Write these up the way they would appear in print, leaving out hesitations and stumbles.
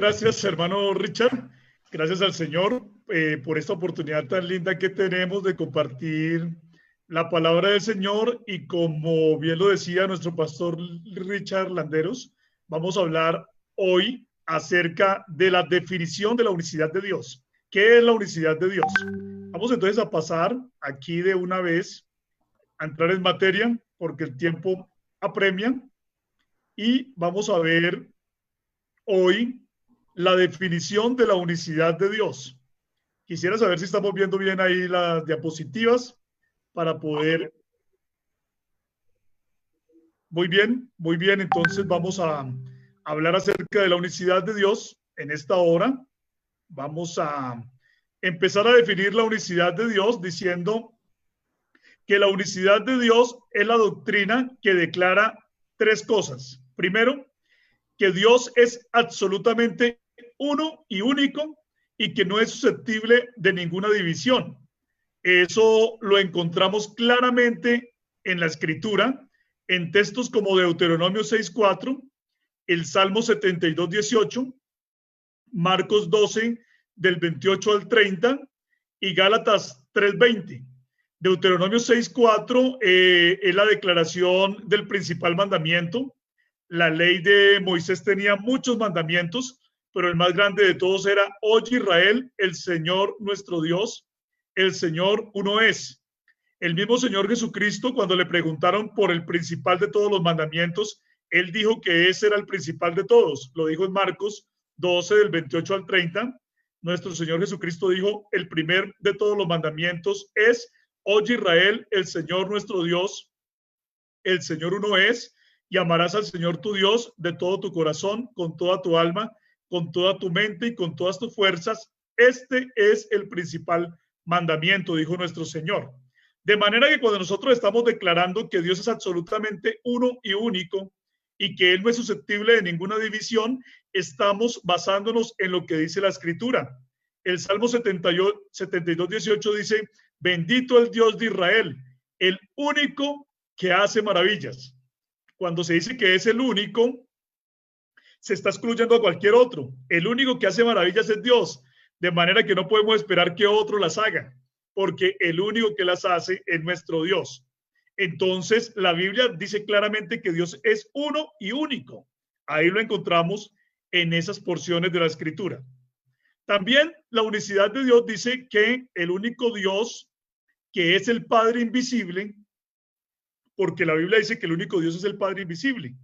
Gracias, hermano Richard. Gracias al Señor por esta oportunidad tan linda que tenemos de compartir la palabra del Señor. Y como bien lo decía nuestro pastor Richard Landeros, vamos a hablar hoy acerca de la definición de la unicidad de Dios. ¿Qué es la unicidad de Dios? Vamos entonces a pasar aquí de una vez a entrar en materia porque el tiempo apremia y vamos a ver hoy la definición de la unicidad de Dios. Quisiera saber si estamos viendo bien ahí las diapositivas para poder... Muy bien. Entonces vamos a hablar acerca de la unicidad de Dios en esta hora. Vamos a empezar a definir la unicidad de Dios diciendo que la unicidad de Dios es la doctrina que declara tres cosas. Primero, que Dios es absolutamente uno y único y que no es susceptible de ninguna división. Eso lo encontramos claramente en la Escritura, en textos como Deuteronomio 6:4, el Salmo 72:18, Marcos 12, del 28 al 30 y Gálatas 3:20. Deuteronomio 6:4 es la declaración del principal mandamiento. La ley de Moisés tenía muchos mandamientos, pero el más grande de todos era: oye Israel, el Señor nuestro Dios, el Señor uno es. El mismo Señor Jesucristo, cuando le preguntaron por el principal de todos los mandamientos, él dijo que ese era el principal de todos. Lo dijo en Marcos 12, del 28 al 30. Nuestro Señor Jesucristo dijo: el primer de todos los mandamientos es: oye Israel, el Señor nuestro Dios, el Señor uno es. Y amarás al Señor tu Dios de todo tu corazón, con toda tu alma, con toda tu mente y con todas tus fuerzas. Este es el principal mandamiento, dijo nuestro Señor. De manera que cuando nosotros estamos declarando que Dios es absolutamente uno y único y que Él no es susceptible de ninguna división, estamos basándonos en lo que dice la Escritura. El Salmo 72:18 dice: bendito el Dios de Israel, el único que hace maravillas. Cuando se dice que es el único, se está excluyendo a cualquier otro. El único que hace maravillas es Dios, de manera que no podemos esperar que otro las haga, porque el único que las hace es nuestro Dios. Entonces, la Biblia dice claramente que Dios es uno y único. Ahí lo encontramos en esas porciones de la Escritura. También la unicidad de Dios dice que el único Dios, que es el Padre invisible, porque la Biblia dice que el único Dios es el Padre invisible.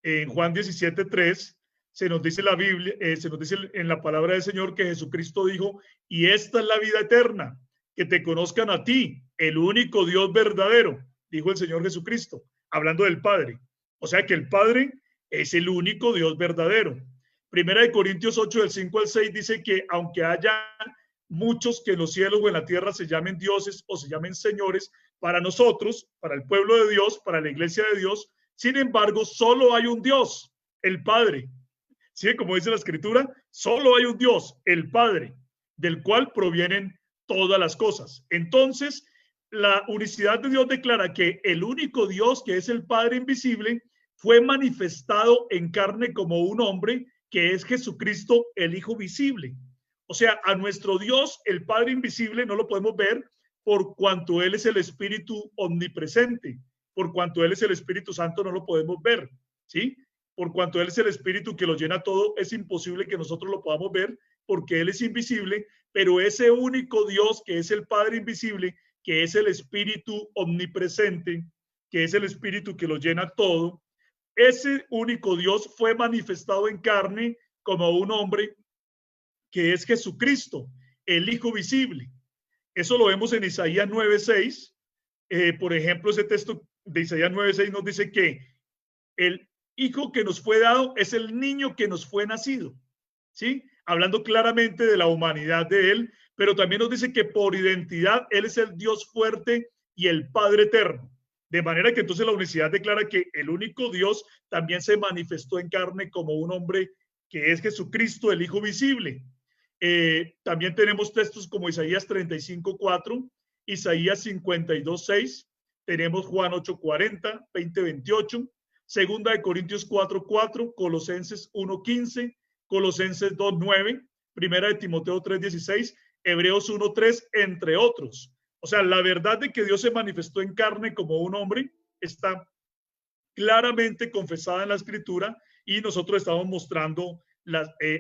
En Juan 17:3 se nos dice la Biblia, se nos dice en la palabra del Señor que Jesucristo dijo: y esta es la vida eterna, que te conozcan a ti, el único Dios verdadero, dijo el Señor Jesucristo, hablando del Padre. O sea que el Padre es el único Dios verdadero. Primera de Corintios 8, del 5 al 6 dice que aunque haya muchos que en los cielos o en la tierra se llamen dioses o se llamen señores, para nosotros, para el pueblo de Dios, para la iglesia de Dios, sin embargo, solo hay un Dios, el Padre. ¿Sí? Como dice la Escritura, solo hay un Dios, el Padre, del cual provienen todas las cosas. Entonces, la unicidad de Dios declara que el único Dios, que es el Padre invisible, fue manifestado en carne como un hombre, que es Jesucristo, el Hijo visible. O sea, a nuestro Dios, el Padre invisible, no lo podemos ver por cuanto Él es el Espíritu omnipresente. Por cuanto Él es el Espíritu Santo, no lo podemos ver, ¿sí? Por cuanto Él es el Espíritu que lo llena todo, es imposible que nosotros lo podamos ver porque Él es invisible, pero ese único Dios que es el Padre invisible, que es el Espíritu omnipresente, que es el Espíritu que lo llena todo, ese único Dios fue manifestado en carne como un hombre, que es Jesucristo, el Hijo visible. Eso lo vemos en Isaías 9:6. Por ejemplo, ese texto de Isaías 9:6 nos dice que el hijo que nos fue dado es el niño que nos fue nacido, ¿sí? Hablando claramente de la humanidad de él, pero también nos dice que por identidad él es el Dios fuerte y el Padre eterno. De manera que entonces la unicidad declara que el único Dios también se manifestó en carne como un hombre, que es Jesucristo, el Hijo visible. También tenemos textos como Isaías 35:4, Isaías 52:6, tenemos Juan 8:40, 20:28, Segunda de Corintios 4:4, Colosenses 1:15, Colosenses 2:9, Primera de Timoteo 3:16, Hebreos 1:3, entre otros. O sea, la verdad de que Dios se manifestó en carne como un hombre está claramente confesada en la Escritura y nosotros estamos mostrando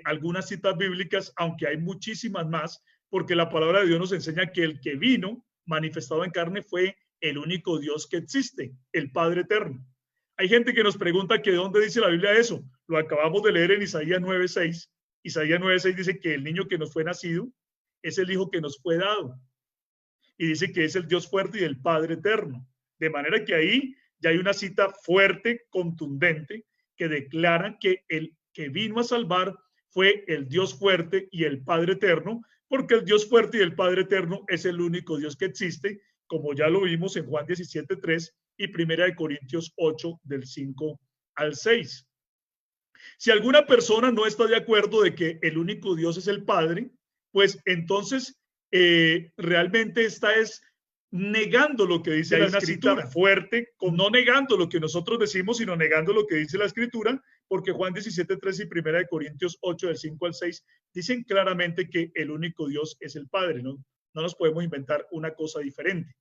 algunas citas bíblicas, aunque hay muchísimas más, porque la palabra de Dios nos enseña que el que vino manifestado en carne fue el único Dios que existe, el Padre Eterno. Hay gente que nos pregunta que de dónde dice la Biblia eso. Lo acabamos de leer en Isaías 9:6. Isaías 9:6 dice que el niño que nos fue nacido es el hijo que nos fue dado. Y dice que es el Dios fuerte y el Padre Eterno. De manera que ahí ya hay una cita fuerte, contundente, que declara que el que vino a salvar fue el Dios fuerte y el Padre Eterno, porque el Dios fuerte y el Padre Eterno es el único Dios que existe, como ya lo vimos en Juan 17:3 y Primera de Corintios 8, del 5 al 6. Si alguna persona no está de acuerdo de que el único Dios es el Padre, pues entonces realmente está negando lo que dice la Escritura, fuerte, no negando lo que nosotros decimos, sino negando lo que dice la Escritura, porque Juan 17:3 y Primera de Corintios 8, del 5 al 6, dicen claramente que el único Dios es el Padre, ¿no? No nos podemos inventar una cosa diferente.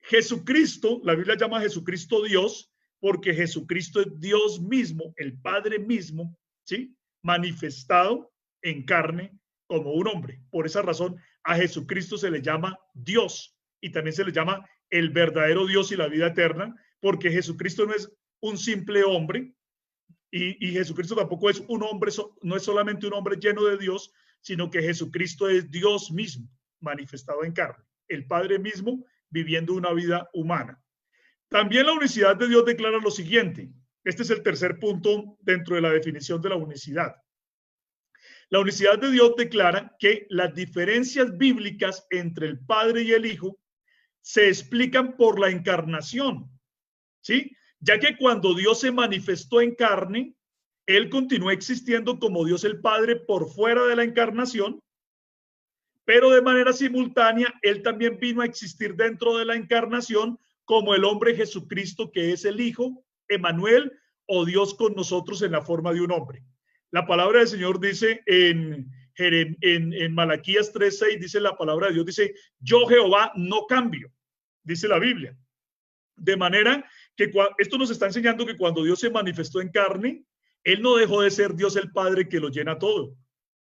Jesucristo, la Biblia llama a Jesucristo Dios, porque Jesucristo es Dios mismo, el Padre mismo, ¿sí? Manifestado en carne como un hombre. Por esa razón, a Jesucristo se le llama Dios y también se le llama el verdadero Dios y la vida eterna, porque Jesucristo no es un simple hombre y Jesucristo tampoco es un hombre, no es solamente un hombre lleno de Dios, sino que Jesucristo es Dios mismo, manifestado en carne, el Padre mismo viviendo una vida humana. También la unicidad de Dios declara lo siguiente. Este es el tercer punto dentro de la definición de la unicidad. La unicidad de Dios declara que las diferencias bíblicas entre el Padre y el Hijo se explican por la encarnación, ¿sí? Ya que cuando Dios se manifestó en carne, Él continuó existiendo como Dios el Padre por fuera de la encarnación, pero de manera simultánea, Él también vino a existir dentro de la encarnación como el hombre Jesucristo, que es el Hijo, Emmanuel, o Dios con nosotros en la forma de un hombre. La palabra del Señor dice en Malaquías 3:6, dice la palabra de Dios, dice, yo Jehová no cambio, dice la Biblia. De manera que esto nos está enseñando que cuando Dios se manifestó en carne, Él no dejó de ser Dios el Padre que lo llena todo.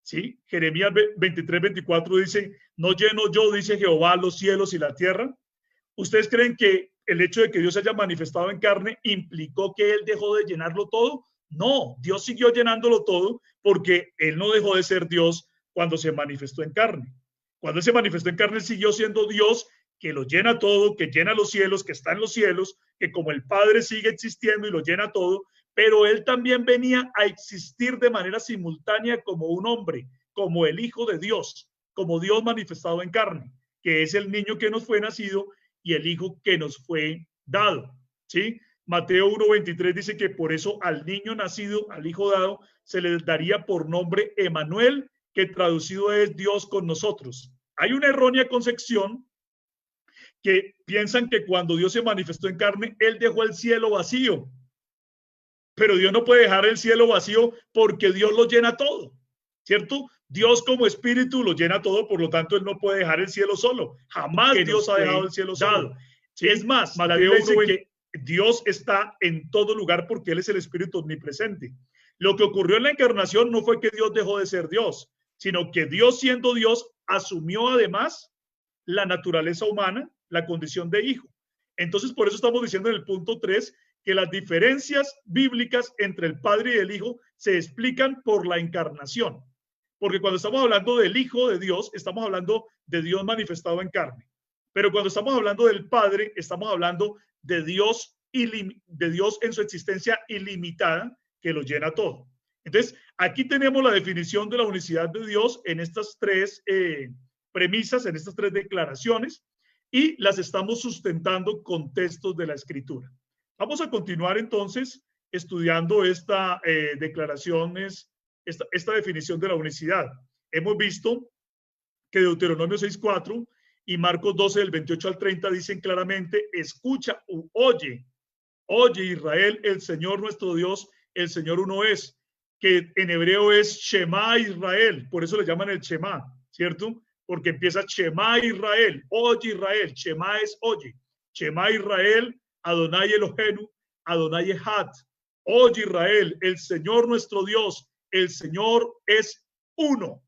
¿Sí? Jeremías 23:24 dice, no lleno yo, dice Jehová, los cielos y la tierra. ¿Ustedes creen que el hecho de que Dios se haya manifestado en carne implicó que Él dejó de llenarlo todo? No, Dios siguió llenándolo todo porque Él no dejó de ser Dios cuando se manifestó en carne. Cuando Él se manifestó en carne, Él siguió siendo Dios que lo llena todo, que llena los cielos, que está en los cielos, que como el Padre sigue existiendo y lo llena todo, pero Él también venía a existir de manera simultánea como un hombre, como el Hijo de Dios, como Dios manifestado en carne, que es el niño que nos fue nacido y el Hijo que nos fue dado, ¿sí? Mateo 1:23 dice que por eso al niño nacido, al Hijo dado, se le daría por nombre Emmanuel, que traducido es Dios con nosotros. Hay una errónea concepción que piensan que cuando Dios se manifestó en carne, Él dejó el cielo vacío. Pero Dios no puede dejar el cielo vacío porque Dios lo llena todo, ¿cierto? Dios como espíritu lo llena todo, por lo tanto, Él no puede dejar el cielo solo. Jamás Dios ha dejado el cielo solo. ¿Sí? Es más, la Biblia dice que Dios está en todo lugar porque Él es el espíritu omnipresente. Lo que ocurrió en la encarnación no fue que Dios dejó de ser Dios, sino que Dios, siendo Dios, asumió además la naturaleza humana, la condición de hijo. Entonces, por eso estamos diciendo en el punto 3 que las diferencias bíblicas entre el Padre y el Hijo se explican por la encarnación. Porque cuando estamos hablando del Hijo de Dios, estamos hablando de Dios manifestado en carne. Pero cuando estamos hablando del Padre, estamos hablando de Dios en su existencia ilimitada, que lo llena todo. Entonces, aquí tenemos la definición de la unicidad de Dios en estas tres premisas, en estas tres declaraciones, y las estamos sustentando con textos de la Escritura. Vamos a continuar entonces estudiando esta definición de la unicidad. Hemos visto que Deuteronomio 6:4 y Marcos 12 del 28 al 30 dicen claramente, escucha, oye Israel, el Señor nuestro Dios, el Señor uno es. que en hebreo es Shema Israel, por eso le llaman el Shema, ¿cierto? Porque empieza Shema Israel, oye Israel, Shema es oye, Shema Israel, Adonai Elohenu, Adonai Echad, oye Israel, el Señor nuestro Dios, el Señor es uno,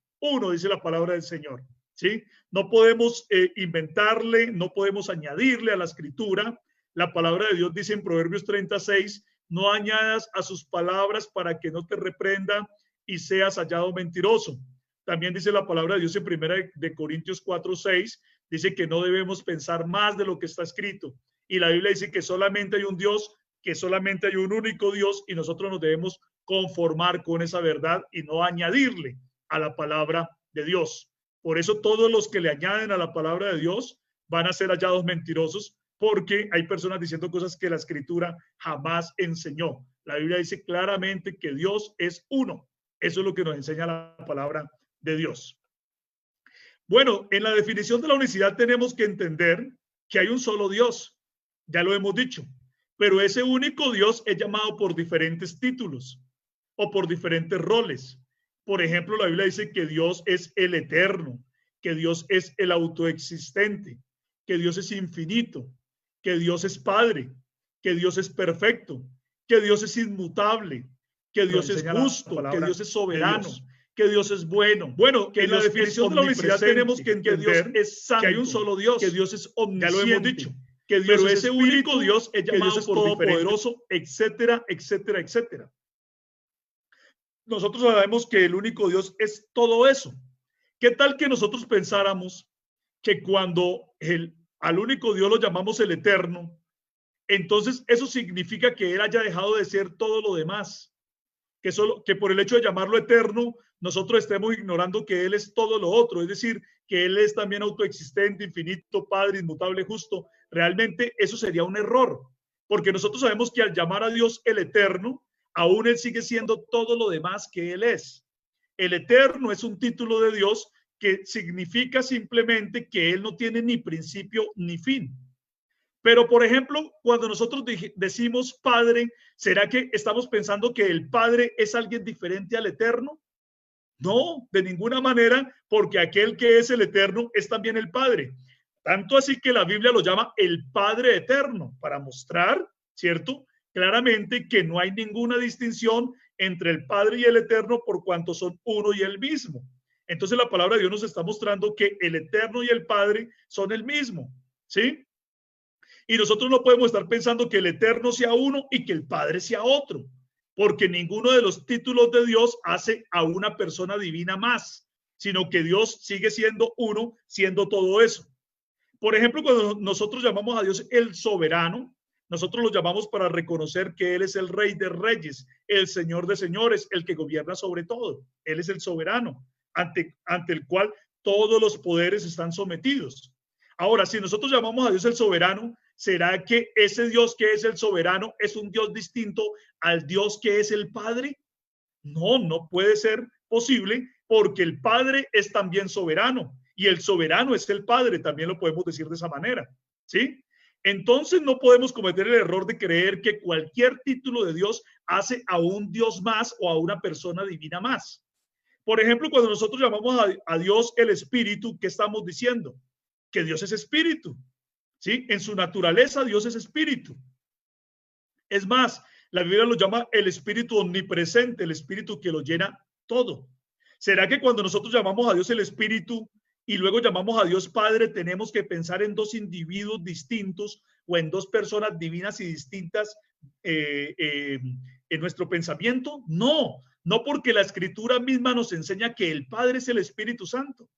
dice la palabra del Señor, ¿sí? No podemos inventarle, no podemos añadirle a la escritura. La palabra de Dios dice en Proverbios 36, no añadas a sus palabras para que no te reprenda y seas hallado mentiroso. También dice la palabra de Dios en 1 Corintios 4:6, dice que no debemos pensar más de lo que está escrito. Y la Biblia dice que solamente hay un Dios, que solamente hay un único Dios, y nosotros nos debemos conformar con esa verdad y no añadirle a la palabra de Dios. Por eso todos los que le añaden a la palabra de Dios van a ser hallados mentirosos, porque hay personas diciendo cosas que la escritura jamás enseñó. La Biblia dice claramente que Dios es uno. Eso es lo que nos enseña la palabra de Dios. Bueno, en la definición de la unicidad tenemos que entender que hay un solo Dios. Ya lo hemos dicho. Pero ese único Dios es llamado por diferentes títulos o por diferentes roles. Por ejemplo, la Biblia dice que Dios es el eterno, que Dios es el autoexistente, que Dios es infinito, que Dios es Padre, que Dios es perfecto, que Dios es inmutable, que Dios es justo, que Dios es soberano, que Dios es bueno. Bueno, que en la definición de la unicidad tenemos que entender que Dios es santo, que hay un solo Dios, que Dios es omnisciente, ya lo hemos dicho, que Dios pero es ese espíritu, único Dios es llamado Dios es por todopoderoso, etcétera, etcétera, etcétera. Nosotros sabemos que el único Dios es todo eso. ¿Qué tal que nosotros pensáramos que cuando al único Dios lo llamamos el eterno, entonces eso significa que él haya dejado de ser todo lo demás? Que por el hecho de llamarlo eterno, nosotros estemos ignorando que él es todo lo otro, es decir, que él es también autoexistente, infinito, Padre, inmutable, justo. Realmente eso sería un error, porque nosotros sabemos que al llamar a Dios el eterno, aún él sigue siendo todo lo demás que él es. El eterno es un título de Dios que significa simplemente que él no tiene ni principio ni fin. Pero, por ejemplo, cuando nosotros decimos Padre, ¿será que estamos pensando que el Padre es alguien diferente al Eterno? No, de ninguna manera, porque aquel que es el Eterno es también el Padre. Tanto así que la Biblia lo llama el Padre Eterno, para mostrar, ¿cierto?, claramente que no hay ninguna distinción entre el Padre y el Eterno por cuanto son uno y el mismo. Entonces la palabra de Dios nos está mostrando que el Eterno y el Padre son el mismo, ¿sí? Y nosotros no podemos estar pensando que el Eterno sea uno y que el Padre sea otro, porque ninguno de los títulos de Dios hace a una persona divina más, sino que Dios sigue siendo uno, siendo todo eso. Por ejemplo, cuando nosotros llamamos a Dios el soberano, nosotros lo llamamos para reconocer que Él es el Rey de Reyes, el Señor de Señores, el que gobierna sobre todo. Él es el soberano, ante el cual todos los poderes están sometidos. Ahora, si nosotros llamamos a Dios el soberano, ¿será que ese Dios que es el soberano es un Dios distinto al Dios que es el Padre? No, no puede ser posible, porque el Padre es también soberano y el soberano es el Padre, también lo podemos decir de esa manera, ¿sí? Entonces no podemos cometer el error de creer que cualquier título de Dios hace a un Dios más o a una persona divina más. Por ejemplo, cuando nosotros llamamos a Dios el Espíritu, ¿qué estamos diciendo? Que Dios es Espíritu, ¿sí? En su naturaleza Dios es Espíritu. Es más, la Biblia lo llama el Espíritu omnipresente, el Espíritu que lo llena todo. ¿Será que cuando nosotros llamamos a Dios el Espíritu y luego llamamos a Dios Padre, tenemos que pensar en dos individuos distintos o en dos personas divinas y distintas en nuestro pensamiento? No, no, porque la Escritura misma nos enseña que el Padre es el Espíritu Santo.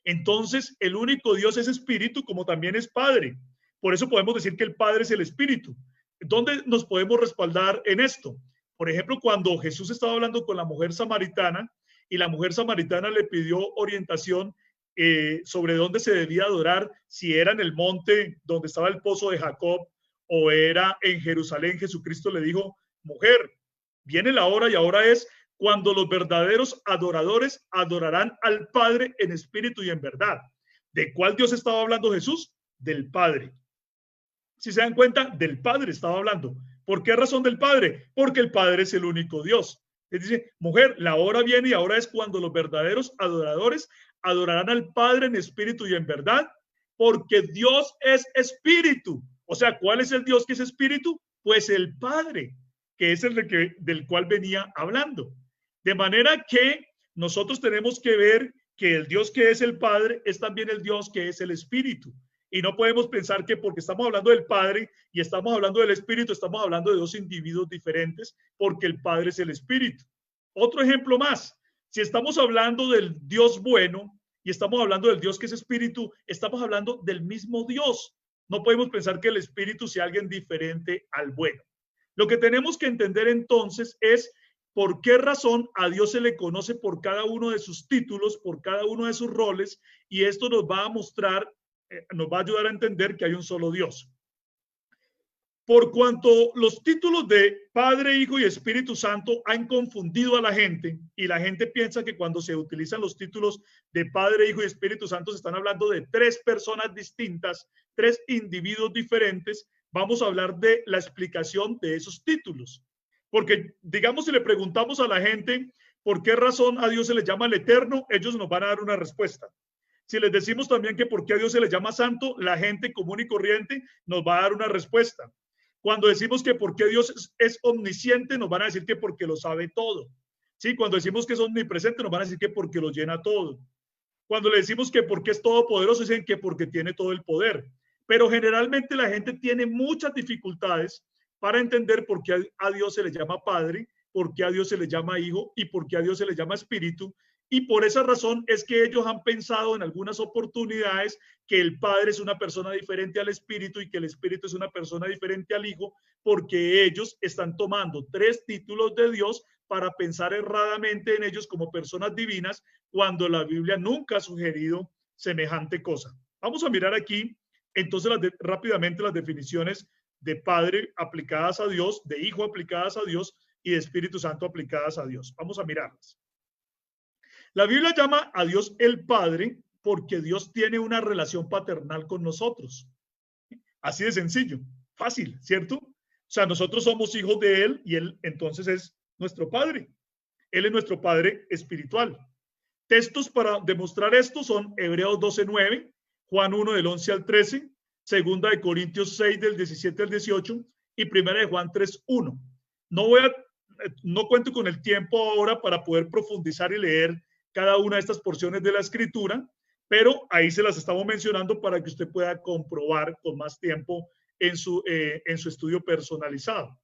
Entonces, el único Dios es Espíritu, como también es Padre. Por eso podemos decir que el Padre es el Espíritu. ¿Dónde nos podemos respaldar en esto? Por ejemplo, cuando Jesús estaba hablando con la mujer samaritana y la mujer samaritana le pidió orientación sobre dónde se debía adorar, si era en el monte donde estaba el pozo de Jacob o era en Jerusalén, Jesucristo le dijo: mujer, viene la hora y ahora es cuando los verdaderos adoradores adorarán al Padre en espíritu y en verdad. ¿De cuál Dios estaba hablando Jesús? Del Padre. Si se dan cuenta, del Padre estaba hablando. ¿Por qué razón del Padre? Porque el Padre es el único Dios. Les dice, mujer, la hora viene y ahora es cuando los verdaderos adoradores adorarán al Padre en espíritu y en verdad, porque Dios es espíritu. O sea, ¿cuál es el Dios que es espíritu? Pues el Padre, que es el del cual venía hablando. De manera que nosotros tenemos que ver que el Dios que es el Padre es también el Dios que es el Espíritu. Y no podemos pensar que porque estamos hablando del Padre y estamos hablando del Espíritu, estamos hablando de dos individuos diferentes, porque el Padre es el Espíritu. Otro ejemplo más, si estamos hablando del Dios bueno y estamos hablando del Dios que es Espíritu, estamos hablando del mismo Dios. No podemos pensar que el Espíritu sea alguien diferente al bueno. Lo que tenemos que entender entonces es por qué razón a Dios se le conoce por cada uno de sus títulos, por cada uno de sus roles, y esto nos va a mostrar, nos va a ayudar a entender que hay un solo Dios. Por cuanto los títulos de Padre, Hijo y Espíritu Santo han confundido a la gente, y la gente piensa que cuando se utilizan los títulos de Padre, Hijo y Espíritu Santo se están hablando de tres personas distintas, tres individuos diferentes, vamos a hablar de la explicación de esos títulos. Porque, digamos, si le preguntamos a la gente por qué razón a Dios se le llama el Eterno, ellos nos van a dar una respuesta. Si les decimos también que por qué a Dios se le llama Santo, la gente común y corriente nos va a dar una respuesta. Cuando decimos que por qué Dios es omnisciente, nos van a decir que porque lo sabe todo. ¿Sí? Cuando decimos que es omnipresente, nos van a decir que porque lo llena todo. Cuando le decimos que porque es todopoderoso, dicen que porque tiene todo el poder. Pero generalmente la gente tiene muchas dificultades para entender por qué a Dios se le llama Padre, por qué a Dios se le llama Hijo y por qué a Dios se le llama Espíritu. Y por esa razón es que ellos han pensado en algunas oportunidades que el Padre es una persona diferente al Espíritu y que el Espíritu es una persona diferente al Hijo, porque ellos están tomando tres títulos de Dios para pensar erradamente en ellos como personas divinas, cuando la Biblia nunca ha sugerido semejante cosa. Vamos a mirar aquí entonces rápidamente las definiciones de Padre aplicadas a Dios, de Hijo aplicadas a Dios y de Espíritu Santo aplicadas a Dios. Vamos a mirarlas. La Biblia llama a Dios el Padre porque Dios tiene una relación paternal con nosotros. Así de sencillo, fácil, ¿cierto? O sea, nosotros somos hijos de Él y Él entonces es nuestro Padre. Él es nuestro Padre espiritual. Textos para demostrar esto son Hebreos 12:9, Juan 1 del 11 al 13, Segunda de Corintios 6 del 17 al 18 y Primera de Juan 3:1. No cuento con el tiempo ahora para poder profundizar y leer cada una de estas porciones de la Escritura, pero ahí se las estamos mencionando para que usted pueda comprobar con más tiempo en su estudio personalizado.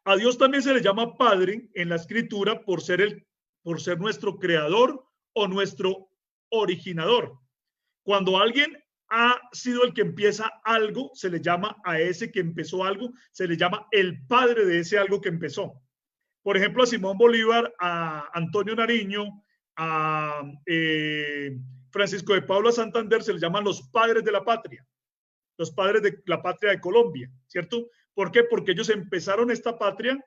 A Dios también se le llama Padre en la Escritura por ser nuestro creador o nuestro originador. Cuando alguien ha sido el que empieza algo, se le llama a ese que empezó algo, se le llama el padre de ese algo que empezó. Por ejemplo, a Simón Bolívar, a Antonio Nariño, a Francisco de Paula Santander se les llaman los padres de la patria, los padres de la patria de Colombia, ¿cierto? ¿Por qué? Porque ellos empezaron esta patria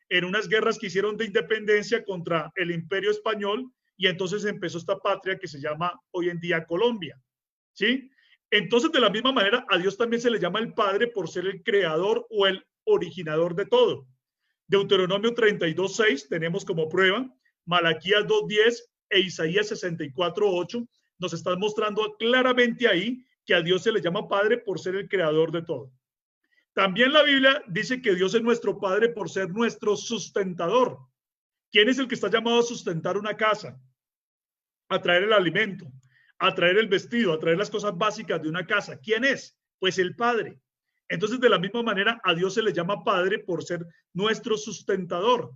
en unas guerras que hicieron de independencia contra el Imperio Español y entonces empezó esta patria que se llama hoy en día Colombia, ¿sí? Entonces, de la misma manera, a Dios también se le llama el Padre por ser el creador o el originador de todo. Deuteronomio 32:6 tenemos como prueba, Malaquías 2:10 e Isaías 64:8 nos están mostrando claramente ahí que a Dios se le llama Padre por ser el creador de todo. También la Biblia dice que Dios es nuestro Padre por ser nuestro sustentador. ¿Quién es el que está llamado a sustentar una casa? A traer el alimento, a traer el vestido, a traer las cosas básicas de una casa. ¿Quién es? Pues el Padre. Entonces, de la misma manera, a Dios se le llama Padre por ser nuestro sustentador.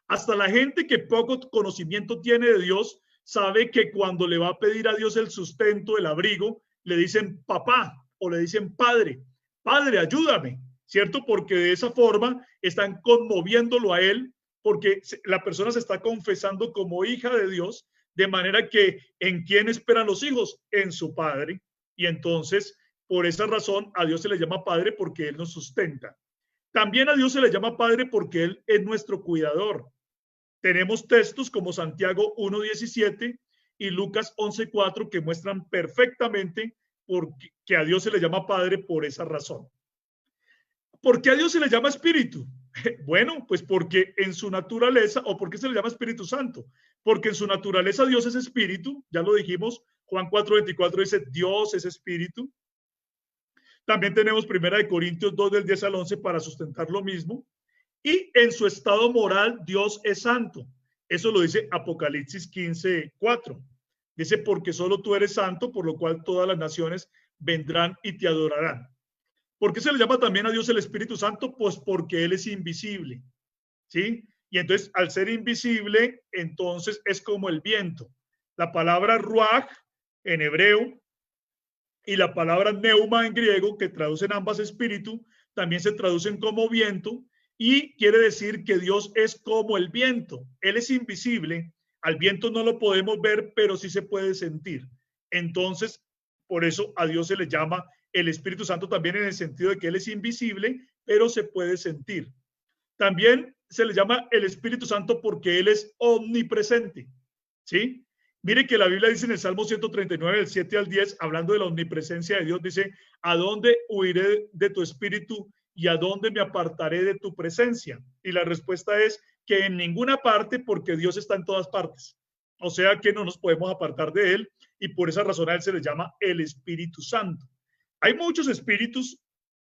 Hasta la gente que poco conocimiento tiene de Dios sabe que cuando le va a pedir a Dios el sustento, el abrigo, le dicen papá o le dicen padre. Padre, ayúdame, ¿cierto? Porque de esa forma están conmoviéndolo a él, porque la persona se está confesando como hija de Dios, de manera que ¿en quién esperan los hijos? En su padre. Y entonces, por esa razón, a Dios se le llama Padre porque Él nos sustenta. También a Dios se le llama Padre porque Él es nuestro cuidador. Tenemos textos como Santiago 1:17 y Lucas 11:4 que muestran perfectamente que a Dios se le llama Padre por esa razón. ¿Por qué a Dios se le llama Espíritu? Bueno, pues porque en su naturaleza, o porque se le llama Espíritu Santo, porque en su naturaleza Dios es espíritu, ya lo dijimos, Juan 4:24 dice, Dios es espíritu. También tenemos 1 Corintios 2 del 10 al 11 para sustentar lo mismo. Y en su estado moral, Dios es santo. Eso lo dice Apocalipsis 15:4. Dice, porque solo tú eres santo, por lo cual todas las naciones vendrán y te adorarán. ¿Por qué se le llama también a Dios el Espíritu Santo? Pues porque Él es invisible, ¿sí? Y entonces, al ser invisible, entonces es como el viento. La palabra ruach en hebreo y la palabra neuma en griego, que traducen ambas espíritu, también se traducen como viento y quiere decir que Dios es como el viento. Él es invisible, al viento no lo podemos ver, pero sí se puede sentir. Entonces, por eso a Dios se le llama el Espíritu Santo también en el sentido de que Él es invisible, pero se puede sentir. También se le llama el Espíritu Santo porque Él es omnipresente, ¿sí? Mire que la Biblia dice en el Salmo 139, del 7 al 10, hablando de la omnipresencia de Dios, dice, ¿a dónde huiré de tu espíritu y a dónde me apartaré de tu presencia? Y la respuesta es que en ninguna parte, porque Dios está en todas partes. O sea que no nos podemos apartar de Él y por esa razón a Él se le llama el Espíritu Santo. Hay muchos espíritus,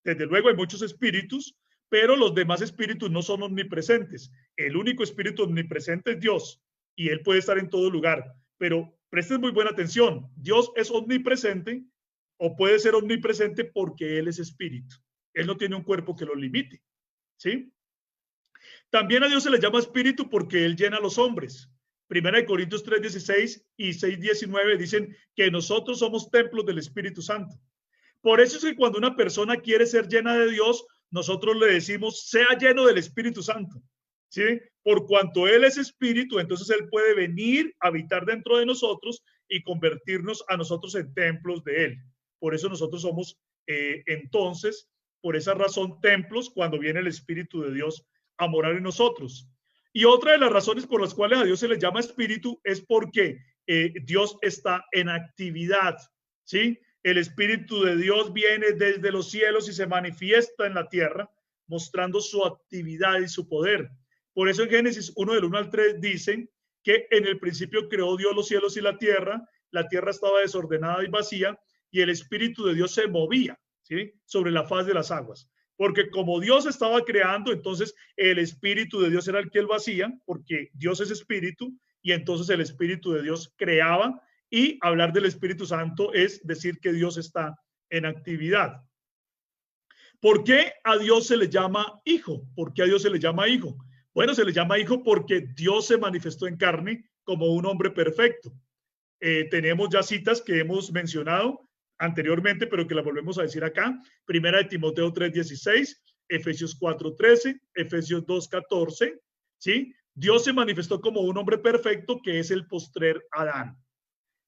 desde luego hay muchos espíritus, pero los demás espíritus no son omnipresentes. El único espíritu omnipresente es Dios y Él puede estar en todo lugar. Pero presten muy buena atención, Dios es omnipresente o puede ser omnipresente porque Él es espíritu. Él no tiene un cuerpo que lo limite, ¿sí? También a Dios se le llama espíritu porque Él llena a los hombres. 1 Corintios 3:16 y 6:19 dicen que nosotros somos templos del Espíritu Santo. Por eso es que cuando una persona quiere ser llena de Dios, nosotros le decimos, sea lleno del Espíritu Santo. ¿Sí? Por cuanto Él es espíritu, entonces Él puede venir a habitar dentro de nosotros y convertirnos a nosotros en templos de Él. Por eso nosotros somos entonces, por esa razón, templos cuando viene el Espíritu de Dios a morar en nosotros. Y otra de las razones por las cuales a Dios se le llama espíritu es porque Dios está en actividad, ¿sí? El Espíritu de Dios viene desde los cielos y se manifiesta en la tierra, mostrando su actividad y su poder. Por eso en Génesis 1 del 1 al 3 dicen que en el principio creó Dios los cielos y la tierra estaba desordenada y vacía y el Espíritu de Dios se movía, ¿sí? Sobre la faz de las aguas. Porque como Dios estaba creando, entonces el Espíritu de Dios era el que él hacía, porque Dios es Espíritu y entonces el Espíritu de Dios creaba y hablar del Espíritu Santo es decir que Dios está en actividad. ¿Por qué a Dios se le llama hijo? ¿Por qué a Dios se le llama hijo? Bueno, se le llama hijo porque Dios se manifestó en carne como un hombre perfecto. Tenemos ya citas que hemos mencionado anteriormente, pero que las volvemos a decir acá. Primera de Timoteo 3:16, Efesios 4:13, Efesios 2:14, ¿sí? Dios se manifestó como un hombre perfecto que es el postrer Adán.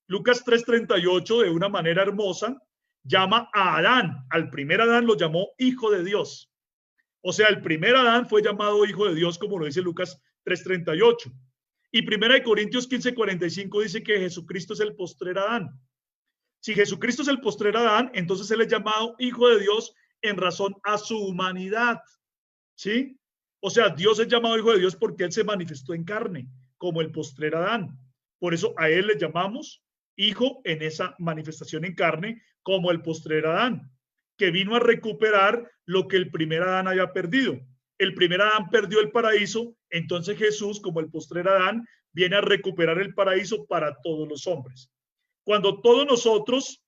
Lucas 3:38, de una manera hermosa, llama a Adán, al primer Adán lo llamó hijo de Dios. O sea, el primer Adán fue llamado hijo de Dios, como lo dice Lucas 3:38. Y 1 Corintios 15:45 dice que Jesucristo es el postrer Adán. Si Jesucristo es el postrer Adán, entonces él es llamado hijo de Dios en razón a su humanidad. ¿Sí? O sea, Dios es llamado hijo de Dios porque él se manifestó en carne, como el postrer Adán. Por eso a él le llamamos hijo en esa manifestación en carne, como el postrer Adán, que vino a recuperar lo que el primer Adán había perdido. El primer Adán perdió el paraíso, entonces Jesús, como el postrer Adán, viene a recuperar el paraíso para todos los hombres. Cuando todos nosotros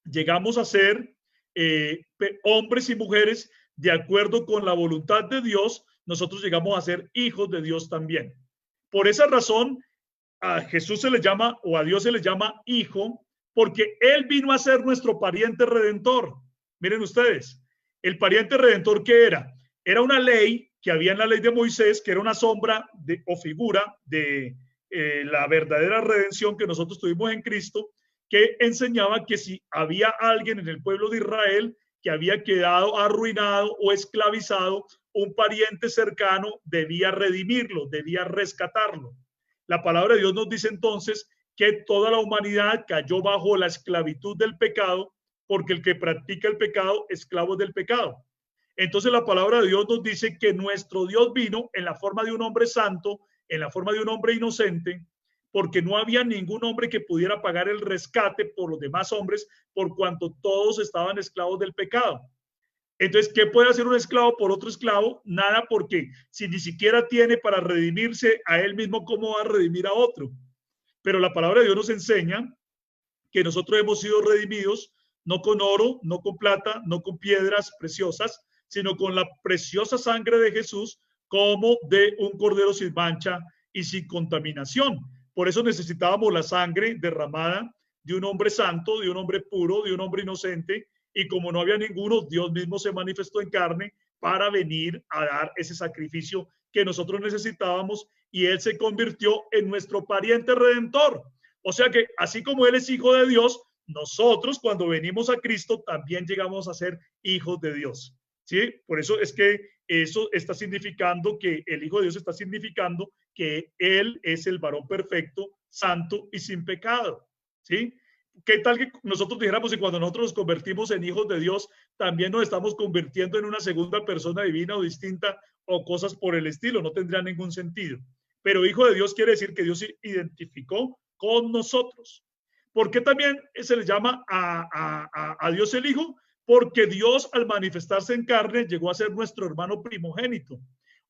llegamos a ser hombres y mujeres de acuerdo con la voluntad de Dios, nosotros llegamos a ser hijos de Dios también. Por esa razón, a Jesús se le llama, o a Dios se le llama hijo, porque Él vino a ser nuestro pariente redentor. Miren ustedes, el pariente redentor, ¿qué era? Era una ley que había en la ley de Moisés, que era una sombra o figura de la verdadera redención que nosotros tuvimos en Cristo, que enseñaba que si había alguien en el pueblo de Israel que había quedado arruinado o esclavizado, un pariente cercano debía redimirlo, debía rescatarlo. La palabra de Dios nos dice entonces que toda la humanidad cayó bajo la esclavitud del pecado, porque el que practica el pecado, esclavo del pecado. Entonces la palabra de Dios nos dice que nuestro Dios vino en la forma de un hombre santo, en la forma de un hombre inocente, porque no había ningún hombre que pudiera pagar el rescate por los demás hombres, por cuanto todos estaban esclavos del pecado. Entonces, ¿qué puede hacer un esclavo por otro esclavo? Nada, porque si ni siquiera tiene para redimirse a él mismo, ¿cómo va a redimir a otro? Pero la palabra de Dios nos enseña que nosotros hemos sido redimidos no con oro, no con plata, no con piedras preciosas, sino con la preciosa sangre de Jesús, como de un cordero sin mancha y sin contaminación. Por eso necesitábamos la sangre derramada de un hombre santo, de un hombre puro, de un hombre inocente, y como no había ninguno, Dios mismo se manifestó en carne para venir a dar ese sacrificio que nosotros necesitábamos, y Él se convirtió en nuestro pariente redentor. O sea que así como Él es hijo de Dios, nosotros cuando venimos a Cristo también llegamos a ser hijos de Dios. ¿Sí? Por eso es que eso está significando que el Hijo de Dios está significando que Él es el varón perfecto, santo y sin pecado. ¿Sí? ¿Qué tal que nosotros dijéramos que cuando nosotros nos convertimos en hijos de Dios, también nos estamos convirtiendo en una segunda persona divina o distinta o cosas por el estilo? No tendría ningún sentido. Pero hijo de Dios quiere decir que Dios se identificó con nosotros. ¿Por qué también se le llama a Dios el Hijo? Porque Dios al manifestarse en carne llegó a ser nuestro hermano primogénito,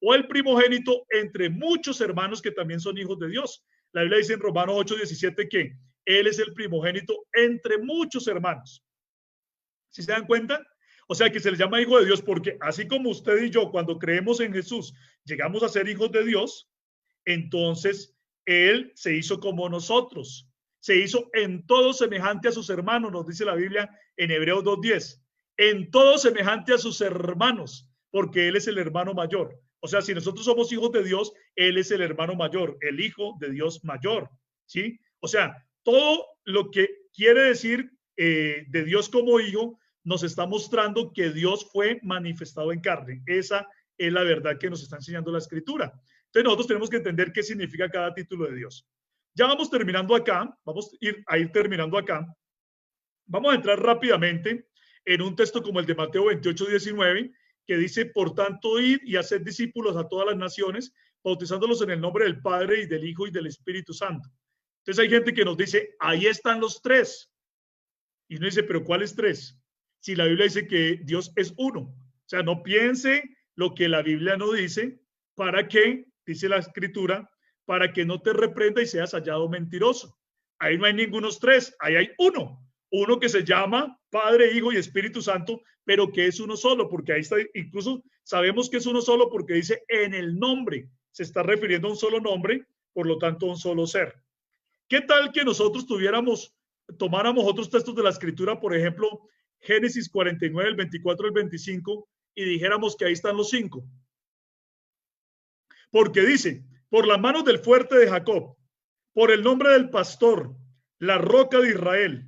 o el primogénito entre muchos hermanos que también son hijos de Dios. La Biblia dice en Romanos 8:17 que Él es el primogénito entre muchos hermanos. ¿Sí se dan cuenta? O sea que se le llama hijo de Dios porque así como usted y yo cuando creemos en Jesús llegamos a ser hijos de Dios, entonces Él se hizo como nosotros. Se hizo en todo semejante a sus hermanos, nos dice la Biblia en Hebreos 2:10. En todo semejante a sus hermanos, porque Él es el hermano mayor. O sea, si nosotros somos hijos de Dios, Él es el hermano mayor, el hijo de Dios mayor. ¿Sí? O sea, todo lo que quiere decir de Dios como hijo nos está mostrando que Dios fue manifestado en carne. Esa es la verdad que nos está enseñando la Escritura. Entonces nosotros tenemos que entender qué significa cada título de Dios. Ya vamos terminando acá, vamos a ir terminando acá. Vamos a entrar rápidamente en un texto como el de Mateo 28:19, que dice, por tanto, id y haced discípulos a todas las naciones, bautizándolos en el nombre del Padre y del Hijo y del Espíritu Santo. Entonces hay gente que nos dice, ahí están los tres. Y uno dice, pero ¿cuáles tres? Si la Biblia dice que Dios es uno. O sea, no piense lo que la Biblia no dice, para que, dice la Escritura, para que no te reprenda y seas hallado mentiroso. Ahí no hay ningunos tres, ahí hay uno. Uno que se llama Padre, Hijo y Espíritu Santo, pero que es uno solo, porque ahí está, incluso sabemos que es uno solo porque dice en el nombre, se está refiriendo a un solo nombre, por lo tanto un solo ser. ¿Qué tal que nosotros tomáramos otros textos de la Escritura, por ejemplo, Génesis 49, el 24 al 25, y dijéramos que ahí están los cinco? Porque dice, por las manos del fuerte de Jacob, por el nombre del pastor, la roca de Israel,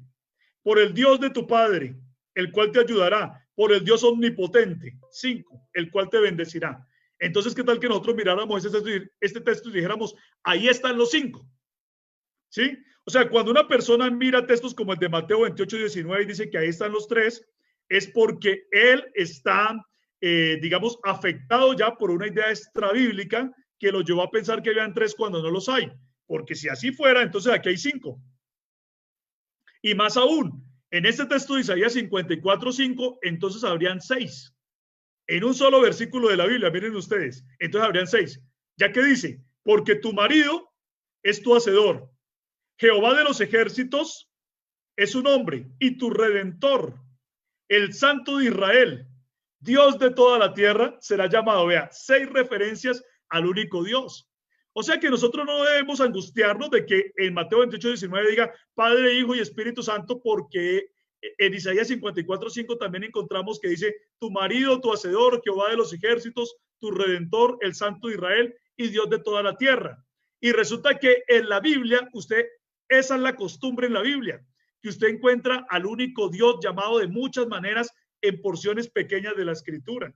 por el Dios de tu Padre, el cual te ayudará, por el Dios omnipotente, 5, el cual te bendecirá. Entonces, ¿qué tal que nosotros miráramos este texto y dijéramos, ahí están los cinco? ¿Sí? O sea, cuando una persona mira textos como el de Mateo 28:19 y dice que ahí están los tres, es porque él está, digamos, afectado ya por una idea extrabíblica que lo llevó a pensar que habían tres cuando no los hay. Porque si así fuera, entonces aquí hay cinco. Y más aún, en este texto de Isaías 54:5, entonces habrían seis. En un solo versículo de la Biblia, miren ustedes, entonces habrían seis. Ya que dice, porque tu marido es tu hacedor, Jehová de los ejércitos es su nombre, y tu redentor, el Santo de Israel, Dios de toda la tierra, será llamado. Vea, 6 referencias al único Dios. O sea que nosotros no debemos angustiarnos de que en Mateo 28:19 diga Padre, Hijo y Espíritu Santo, porque en Isaías 54:5 también encontramos que dice tu marido, tu hacedor, Jehová de los ejércitos, tu redentor, el Santo de Israel y Dios de toda la tierra. Y resulta que en la Biblia, esa es la costumbre en la Biblia, que usted encuentra al único Dios llamado de muchas maneras en porciones pequeñas de la Escritura.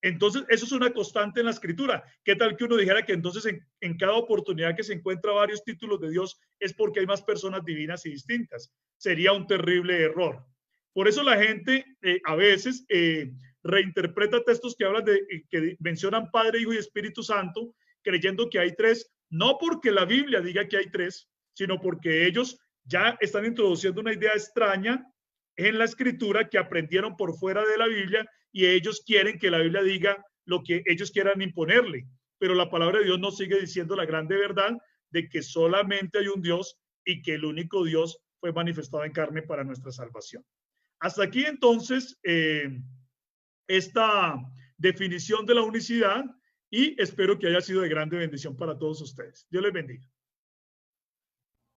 Entonces, eso es una constante en la Escritura. ¿Qué tal que uno dijera que entonces en cada oportunidad que se encuentra varios títulos de Dios es porque hay más personas divinas y distintas? Sería un terrible error. Por eso la gente a veces reinterpreta textos que hablan que mencionan Padre, Hijo y Espíritu Santo, creyendo que hay tres, no porque la Biblia diga que hay tres, sino porque ellos ya están introduciendo una idea extraña en la escritura que aprendieron por fuera de la Biblia y ellos quieren que la Biblia diga lo que ellos quieran imponerle. Pero la palabra de Dios nos sigue diciendo la grande verdad de que solamente hay un Dios y que el único Dios fue manifestado en carne para nuestra salvación. Hasta aquí entonces esta definición de la unicidad y espero que haya sido de grande bendición para todos ustedes. Dios les bendiga.